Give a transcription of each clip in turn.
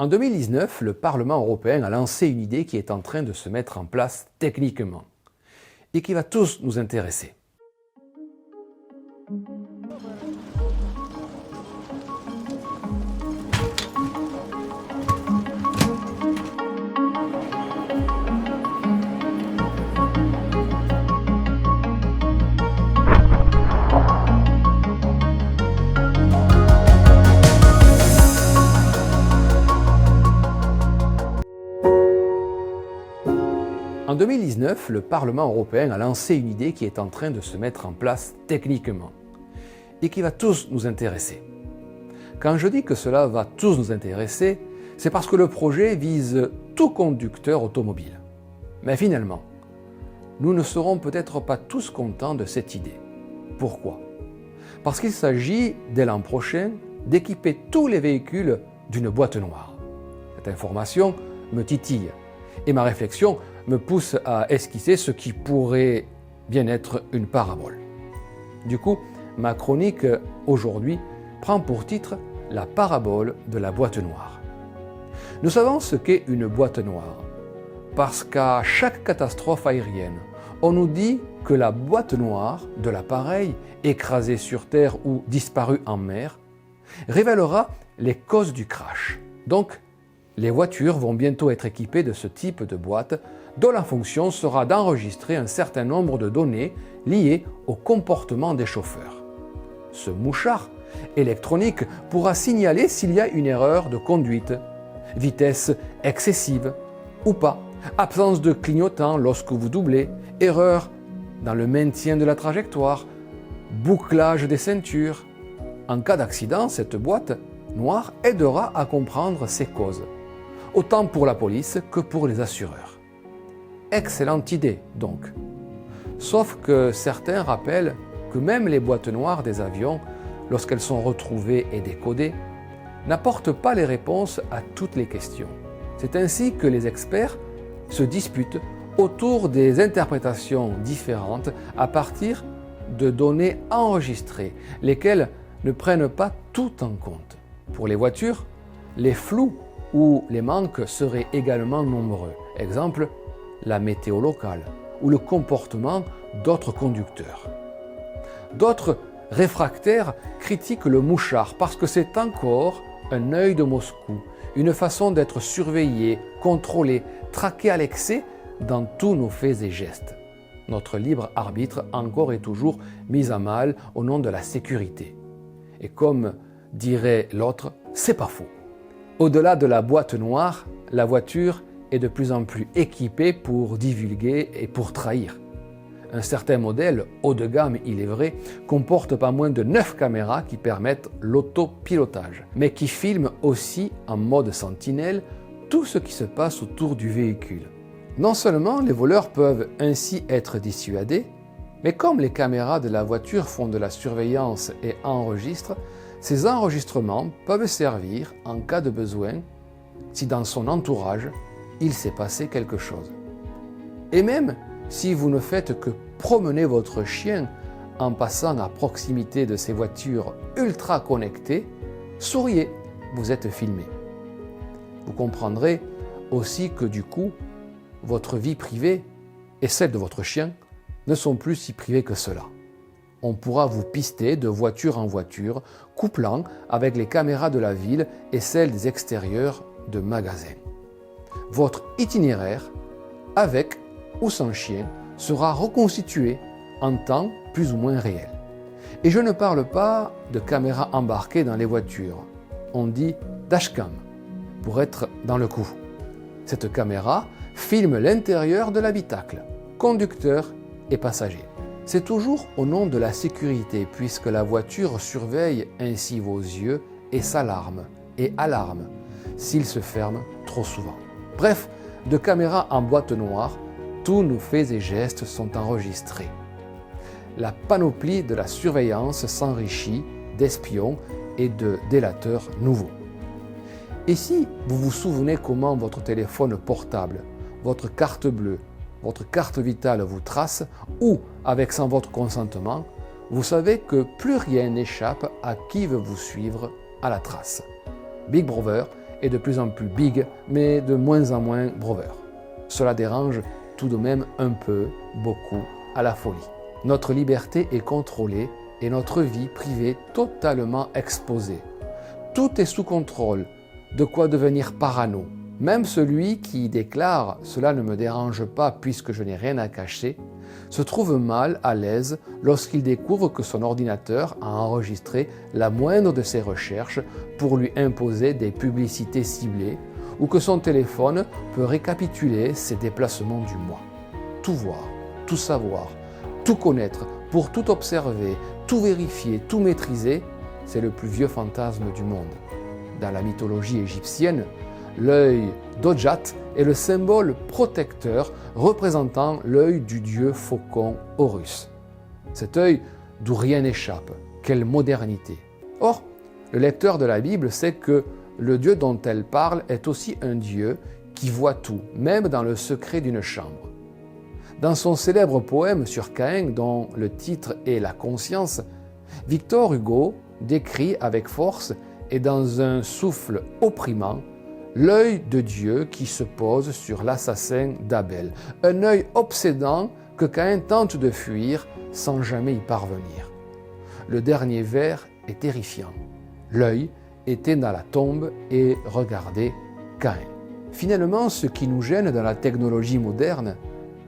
En 2019, le Parlement européen a lancé une idée qui est en train de se mettre en place techniquement et qui va tous nous intéresser. En 2019, le Parlement européen a lancé une idée qui est en train de se mettre en place techniquement et qui va tous nous intéresser. Quand je dis que cela va tous nous intéresser, c'est parce que le projet vise tout conducteur automobile. Mais finalement, nous ne serons peut-être pas tous contents de cette idée. Pourquoi ? Parce qu'il s'agit, dès l'an prochain, d'équiper tous les véhicules d'une boîte noire. Cette information me titille et ma réflexion me pousse à esquisser ce qui pourrait bien être une parabole. Du coup, ma chronique aujourd'hui prend pour titre « La parabole de la boîte noire ». Nous savons ce qu'est une boîte noire, parce qu'à chaque catastrophe aérienne, on nous dit que la boîte noire de l'appareil, écrasé sur terre ou disparu en mer, révélera les causes du crash. Donc, les voitures vont bientôt être équipées de ce type de boîte dont la fonction sera d'enregistrer un certain nombre de données liées au comportement des chauffeurs. Ce mouchard électronique pourra signaler s'il y a une erreur de conduite, vitesse excessive ou pas, absence de clignotant lorsque vous doublez, erreur dans le maintien de la trajectoire, bouclage des ceintures. En cas d'accident, cette boîte noire aidera à comprendre ces causes, autant pour la police que pour les assureurs. Excellente idée donc. Sauf que certains rappellent que même les boîtes noires des avions, lorsqu'elles sont retrouvées et décodées, n'apportent pas les réponses à toutes les questions. C'est ainsi que les experts se disputent autour des interprétations différentes à partir de données enregistrées, lesquelles ne prennent pas tout en compte. Pour les voitures, les flous ou les manques seraient également nombreux. Exemple, la météo locale ou le comportement d'autres conducteurs. D'autres réfractaires critiquent le mouchard parce que c'est encore un œil de Moscou, une façon d'être surveillé, contrôlé, traqué à l'excès dans tous nos faits et gestes. Notre libre arbitre encore et toujours mis à mal au nom de la sécurité. Et comme dirait l'autre, c'est pas faux. Au-delà de la boîte noire, la voiture est de plus en plus équipée pour divulguer et pour trahir. Un certain modèle, haut de gamme il est vrai, comporte pas moins de 9 caméras qui permettent l'autopilotage, mais qui filment aussi en mode sentinelle tout ce qui se passe autour du véhicule. Non seulement les voleurs peuvent ainsi être dissuadés, mais comme les caméras de la voiture font de la surveillance et enregistrent, ces enregistrements peuvent servir en cas de besoin si dans son entourage, il s'est passé quelque chose. Et même si vous ne faites que promener votre chien en passant à proximité de ces voitures ultra connectées, souriez, vous êtes filmé. Vous comprendrez aussi que du coup, votre vie privée et celle de votre chien ne sont plus si privées que cela. On pourra vous pister de voiture en voiture, couplant avec les caméras de la ville et celles des extérieurs de magasins. Votre itinéraire, avec ou sans chien, sera reconstitué en temps plus ou moins réel. Et je ne parle pas de caméras embarquées dans les voitures. On dit dashcam, pour être dans le coup. Cette caméra filme l'intérieur de l'habitacle, conducteur et passager. C'est toujours au nom de la sécurité, puisque la voiture surveille ainsi vos yeux et s'alarme et alarme s'ils se ferment trop souvent. Bref, de caméras en boîte noire, tous nos faits et gestes sont enregistrés. La panoplie de la surveillance s'enrichit d'espions et de délateurs nouveaux. Et si vous vous souvenez comment votre téléphone portable, votre carte bleue, votre carte vitale vous trace, ou, avec sans votre consentement, vous savez que plus rien n'échappe à qui veut vous suivre à la trace. Big Brother est de plus en plus big, mais de moins en moins broveur. Cela dérange tout de même un peu, beaucoup, à la folie. Notre liberté est contrôlée et notre vie privée totalement exposée. Tout est sous contrôle, de quoi devenir parano. Même celui qui déclare « cela ne me dérange pas puisque je n'ai rien à cacher » se trouve mal à l'aise lorsqu'il découvre que son ordinateur a enregistré la moindre de ses recherches pour lui imposer des publicités ciblées ou que son téléphone peut récapituler ses déplacements du mois. Tout voir, tout savoir, tout connaître, pour tout observer, tout vérifier, tout maîtriser, c'est le plus vieux fantasme du monde. Dans la mythologie égyptienne, l'œil d'Odjat est le symbole protecteur représentant l'œil du dieu faucon Horus. Cet œil d'où rien n'échappe, quelle modernité! Or, le lecteur de la Bible sait que le Dieu dont elle parle est aussi un Dieu qui voit tout, même dans le secret d'une chambre. Dans son célèbre poème sur Caïn, dont le titre est La conscience, Victor Hugo décrit avec force et dans un souffle opprimant l'œil de Dieu qui se pose sur l'assassin d'Abel, un œil obsédant que Caïn tente de fuir sans jamais y parvenir. Le dernier vers est terrifiant. L'œil était dans la tombe et regardait Caïn. Finalement, ce qui nous gêne dans la technologie moderne,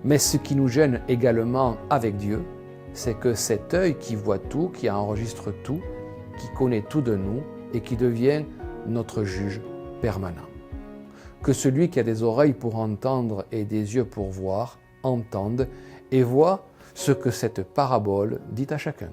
mais ce qui nous gêne également avec Dieu, c'est que cet œil qui voit tout, qui enregistre tout, qui connaît tout de nous et qui devient notre juge permanent. Que celui qui a des oreilles pour entendre et des yeux pour voir, entende et voit ce que cette parabole dit à chacun.